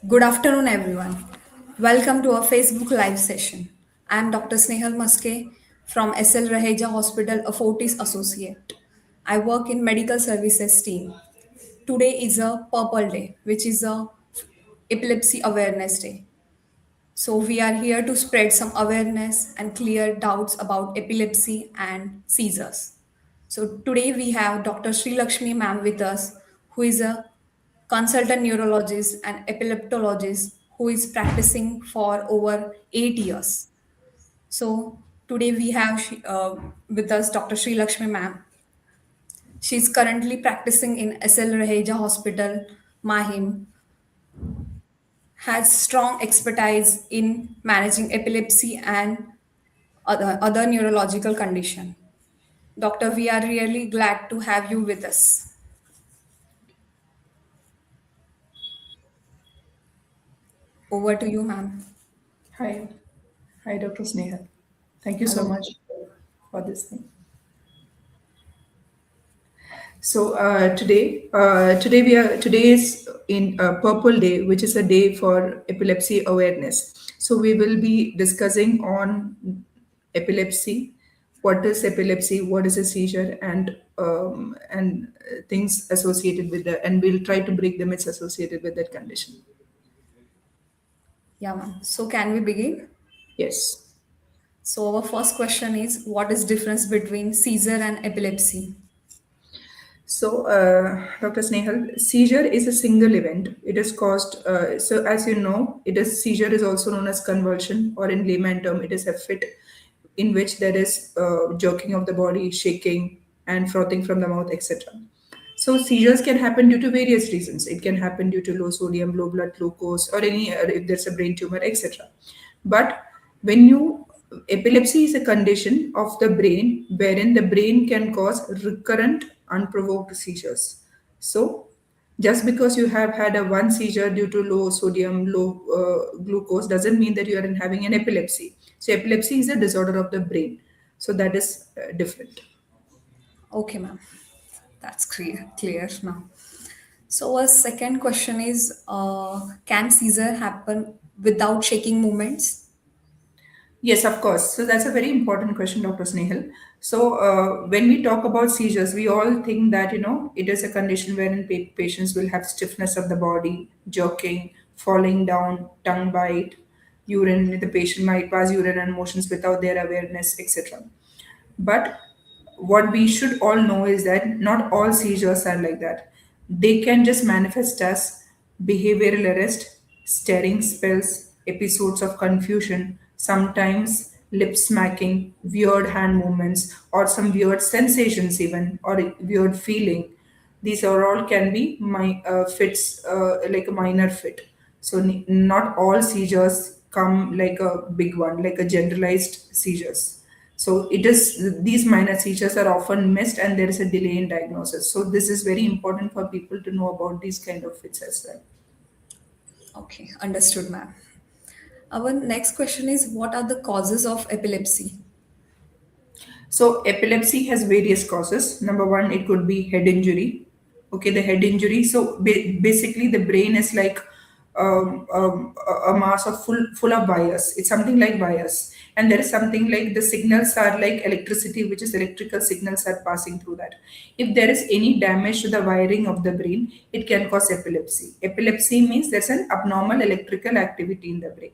Good afternoon, everyone. Welcome to our Facebook Live session. I am Dr. Snehal Maske from SL Raheja Hospital, a Fortis associate. I work in medical services team. Today is a Purple Day, which is a Epilepsy Awareness Day. So we are here to spread some awareness and clear doubts about epilepsy and seizures. So today we have Dr. Sreelakshmi ma'am with us, who is a consultant neurologist and epileptologist who is practicing for over 8 years. So today we have with us Dr. Sreelakshmi ma'am. She's currently practicing in SL Raheja Hospital, Mahim, has strong expertise in managing epilepsy and other neurological condition. Doctor, we are really glad to have you with us. Over to you, ma'am. Hi, hi, Dr. Sneha. Thank you so Hello. much for this thing. So today is in Purple Day, which is a day for epilepsy awareness. So we will be discussing on epilepsy, what is epilepsy, what is a seizure, and things associated with that, and we'll try to break the myths associated with that condition. Yeah, ma'am. So can we begin? Yes. So our first question is, what is difference between seizure and epilepsy? So, Dr. Snehal, seizure is a single event. It is caused, so as you know, it is seizure is also known as convulsion, or in layman term, it is a fit in which there is jerking of the body, shaking, and frothing from the mouth, etc. So seizures can happen due to various reasons. It can happen due to low sodium, low blood glucose, or any if there's a brain tumor, etc. But when you epilepsy is a condition of the brain wherein the brain can cause recurrent unprovoked seizures. So just because you have had a one seizure due to low sodium, low glucose doesn't mean that you are having an epilepsy. So epilepsy is a disorder of the brain. So that is different. Okay, ma'am. That's clear now. So our second question is, can seizure happen without shaking movements? Yes, of course. So that's a very important question, Dr. Snehal. So when we talk about seizures, we all think that it is a condition wherein patients will have stiffness of the body, jerking, falling down, tongue bite, urine. The patient might pass urine and motions without their awareness, etc. But what we should all know is that not all seizures are like that. They can just manifest as behavioral arrest, staring spells, episodes of confusion, sometimes lip smacking, weird hand movements, or some weird sensations, even, or a weird feeling. These are all can be fits, like a minor fit. So not all seizures come like a big one, like a generalized seizures. So it is these minor seizures are often missed, and there is a delay in diagnosis. So this is very important for people to know about these kind of fits as well. Okay, understood, ma'am. Our next question is, what are the causes of epilepsy? So epilepsy has various causes. Number one, it could be head injury. Okay, the head injury. So basically, the brain is like a mass of full of wires. It's something like wires, and there is something like the signals are like electricity, which is electrical signals are passing through that. If there is any damage to the wiring of the brain, it can cause epilepsy. Epilepsy means there's an abnormal electrical activity in the brain.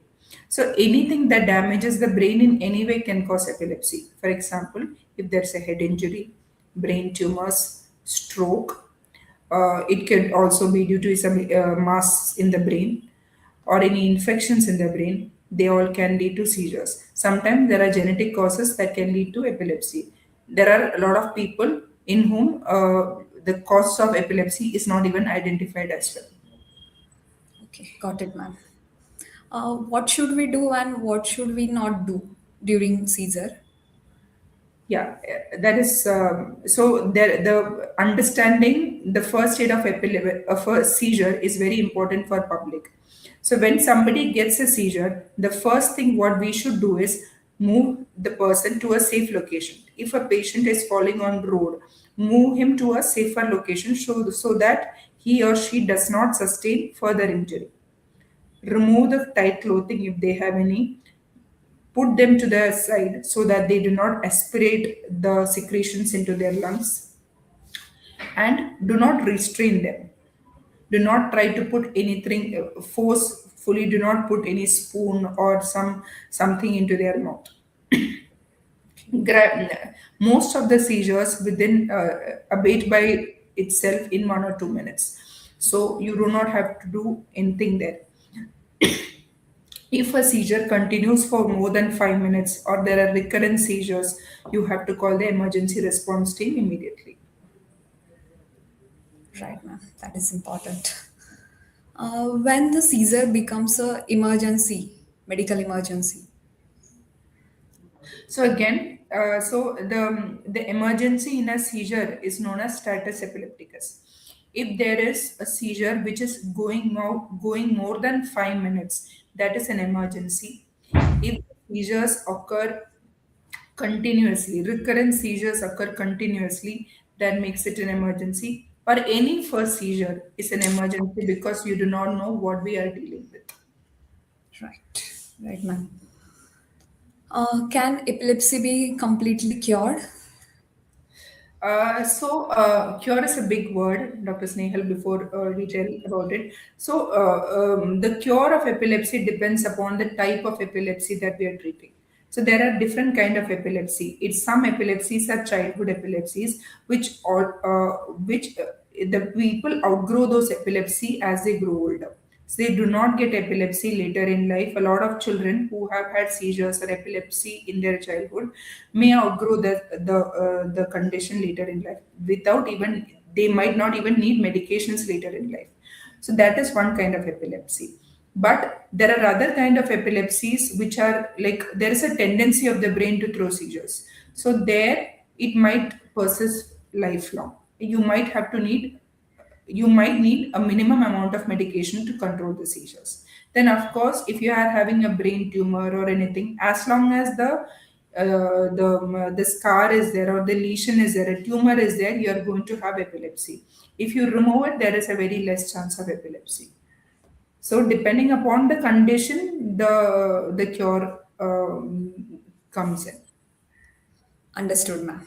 So anything that damages the brain in any way can cause epilepsy. For example, if there's a head injury, brain tumors, stroke, it could also be due to some mass in the brain or any infections in the brain. They all can lead to seizures. Sometimes there are genetic causes that can lead to epilepsy. There are a lot of people in whom the cause of epilepsy is not even identified as well. Okay, got it, ma'am. What should we do and what should we not do during seizure? Yeah, that is so. There, the understanding the first state of epilepsy of a seizure is very important for public. So when somebody gets a seizure, the first thing what we should do is move the person to a safe location. If a patient is falling on road, move him to a safer location so that he or she does not sustain further injury. remove the tight clothing if they have any, put them to the side so that they do not aspirate the secretions into their lungs, and do not restrain them. Do not try to put anything forcefully. Do not put any spoon or something into their mouth. Most of the seizures within abate by itself in 1 or 2 minutes, so you do not have to do anything there. If a seizure continues for more than 5 minutes or there are recurrent seizures, you have to call the emergency response team immediately. Right, ma'am. That is important. When the seizure becomes a emergency, medical emergency. So again, the emergency in a seizure is known as status epilepticus. If there is a seizure which is going more than 5 minutes, that is an emergency. If seizures occur continuously, recurrent seizures occur continuously, that makes it an emergency. Or any first seizure is an emergency because you do not know what we are dealing with. Right. Right, ma'am. Can epilepsy be completely cured? Cure is a big word, Dr. Snehal, before we tell about it. The cure of epilepsy depends upon the type of epilepsy that we are treating. So, there are different kind of epilepsy. It's some epilepsies are childhood epilepsies, which the people outgrow those epilepsy as they grow older. So they do not get epilepsy later in life. A lot of children who have had seizures or epilepsy in their childhood may outgrow the condition later in life without even, they might not even need medications later in life. So that is one kind of epilepsy. But there are other kind of epilepsies which are like there is a tendency of the brain to throw seizures. So there it might persist lifelong. You might need a minimum amount of medication to control the seizures. Then, of course, if you are having a brain tumor or anything, as long as the scar is there or the lesion is there, a tumor is there, you are going to have epilepsy. If you remove it, there is a very less chance of epilepsy. So, depending upon the condition, the cure comes in. Understood, ma'am.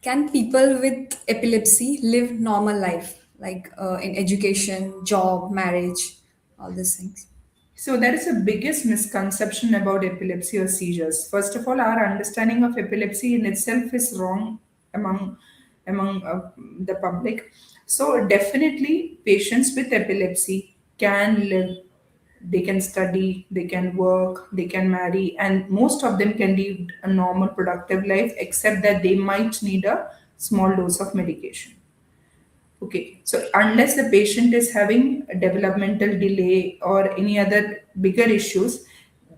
Can people with epilepsy live normal life, like in education, job, marriage, all these things? So that is the biggest misconception about epilepsy or seizures. First of all, our understanding of epilepsy in itself is wrong among the public. So definitely, patients with epilepsy can live. They can study, they can work, they can marry, and most of them can lead a normal, productive life, except that they might need a small dose of medication. Okay, so unless the patient is having a developmental delay or any other bigger issues,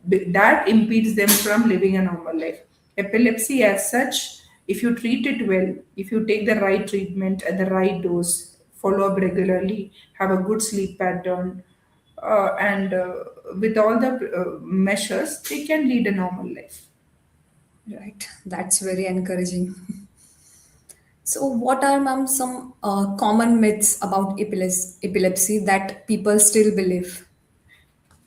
that impedes them from living a normal life. Epilepsy, as such, if you treat it well, if you take the right treatment at the right dose, follow up regularly, have a good sleep pattern, and with all the measures, they can lead a normal life. Right. That's very encouraging. So, what are, ma'am, some common myths about epilepsy that people still believe?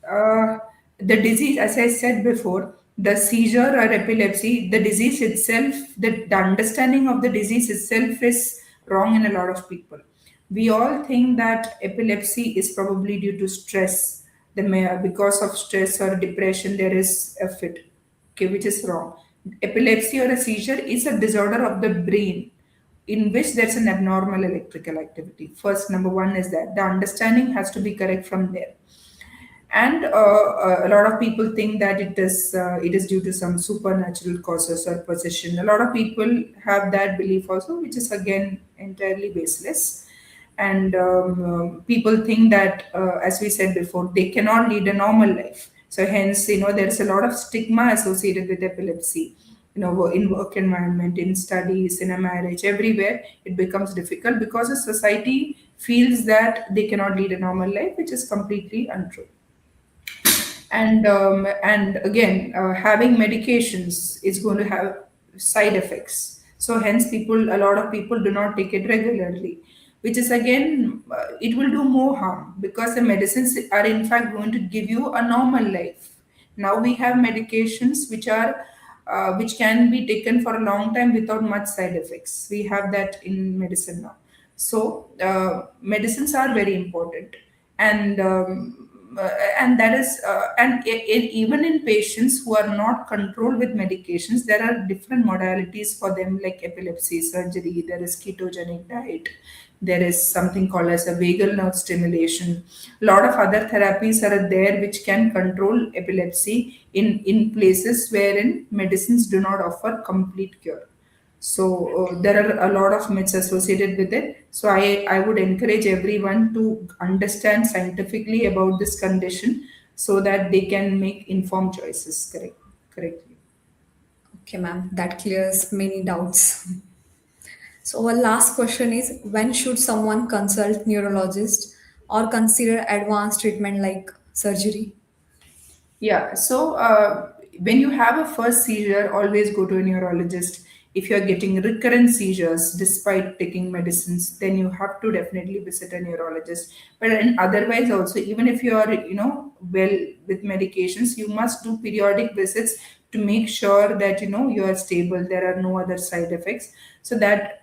uh, the disease, as I said before, the seizure or epilepsy, the disease itself, the understanding of the disease itself is wrong in a lot of people. We all think that epilepsy is probably due to stress. Because of stress or depression, there is a fit, okay, which is wrong. Epilepsy or a seizure is a disorder of the brain in which there's an abnormal electrical activity. First, number one is that the understanding has to be correct from there. And a lot of people think that it is due to some supernatural causes or possession. A lot of people have that belief also, which is again entirely baseless. And people think that, as we said before, they cannot lead a normal life. So hence, there's a lot of stigma associated with epilepsy. In work environment, in studies, in a marriage, everywhere it becomes difficult because the society feels that they cannot lead a normal life, which is completely untrue. And again, having medications is going to have side effects, so hence a lot of people do not take it regularly. which is again, it will do more harm because the medicines are in fact going to give you a normal life. Now we have medications which can be taken for a long time without much side effects. We have that in medicine now. So medicines are very important, and and that is and even in patients who are not controlled with medications, there are different modalities for them, like epilepsy surgery. There is ketogenic diet. There is something called as a vagal nerve stimulation. A lot of other therapies are there which can control epilepsy in places wherein medicines do not offer complete cure. So there are a lot of myths associated with it. So I would encourage everyone to understand scientifically about this condition so that they can make informed choices correctly. Okay, ma'am, that clears many doubts. So our last question is, when should someone consult neurologist or consider advanced treatment like surgery? Yeah, so when you have a first seizure, always go to a neurologist. If you're getting recurrent seizures despite taking medicines, then you have to definitely visit a neurologist. But otherwise, also, even if you are, well with medications, you must do periodic visits to make sure that you are stable. There are no other side effects, so that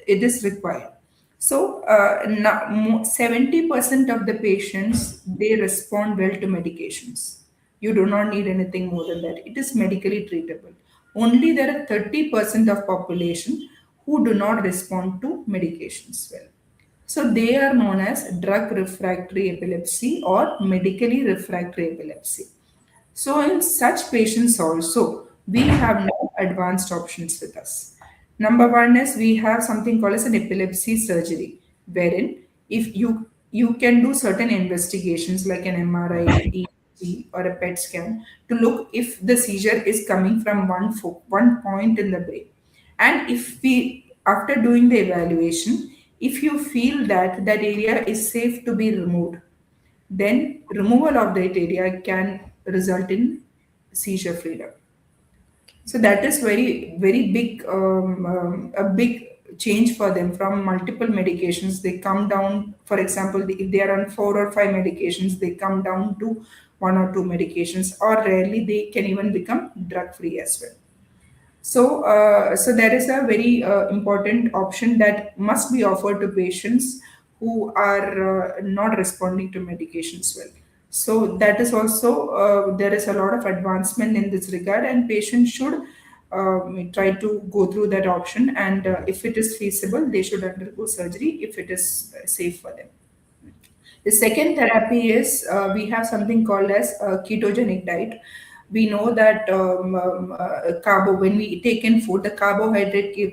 it is required. So, 70% of the patients they respond well to medications. You do not need anything more than that. It is medically treatable. Only there are 30% of population who do not respond to medications well. So they are known as drug refractory epilepsy or medically refractory epilepsy. So, in such patients also, we have no advanced options with us. Number one is we have something called as an epilepsy surgery, wherein if you can do certain investigations like an MRI, EEG, or a PET scan to look if the seizure is coming from one point in the brain, and if we after doing the evaluation, if you feel that that area is safe to be removed, then removal of that area can result in seizure freedom. So that is very big, a big change for them. From multiple medications they come down, for example, if they are on 4 or 5 medications, they come down to 1 or 2 medications, or rarely they can even become drug free as well. So, so there is a very important option that must be offered to patients who are not responding to medications well. So that is also there is a lot of advancement in this regard, and patients should try to go through that option. And if it is feasible, they should undergo surgery if it is safe for them. The second therapy is we have something called as a ketogenic diet. We know that when we take in food, the carbohydrate give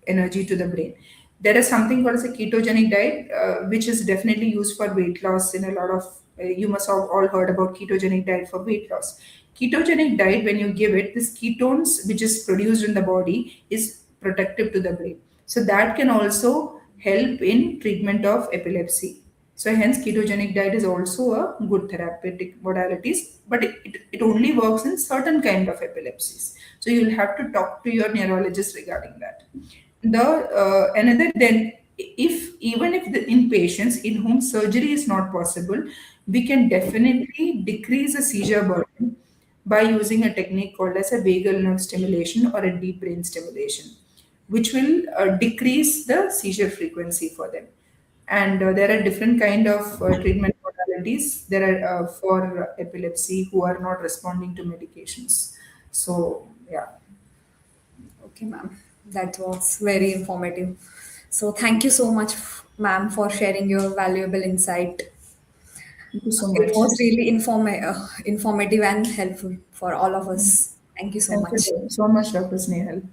energy to the brain. There is something called as a ketogenic diet, which is definitely used for weight loss. In a lot of you must have all heard about ketogenic diet for weight loss. Ketogenic diet, when you give it, this ketones which is produced in the body is protective to the brain. So that can also help in treatment of epilepsy. So hence ketogenic diet is also a good therapeutic modalities, but it only works in certain kind of epilepsies. So you'll have to talk to your neurologist regarding that. The another then, if even if in patients in whom surgery is not possible, we can definitely decrease the seizure burden by using a technique called as a vagal nerve stimulation or a deep brain stimulation, which will decrease the seizure frequency for them. And there are different kind of treatment modalities there are for epilepsy who are not responding to medications. So yeah. Okay, ma'am, that was very informative. So thank you so much, ma'am, for sharing your valuable insight. Thank you so It much. was really informative and helpful for all of us. Thank you so Thank much. you so much, Dr. Snehal.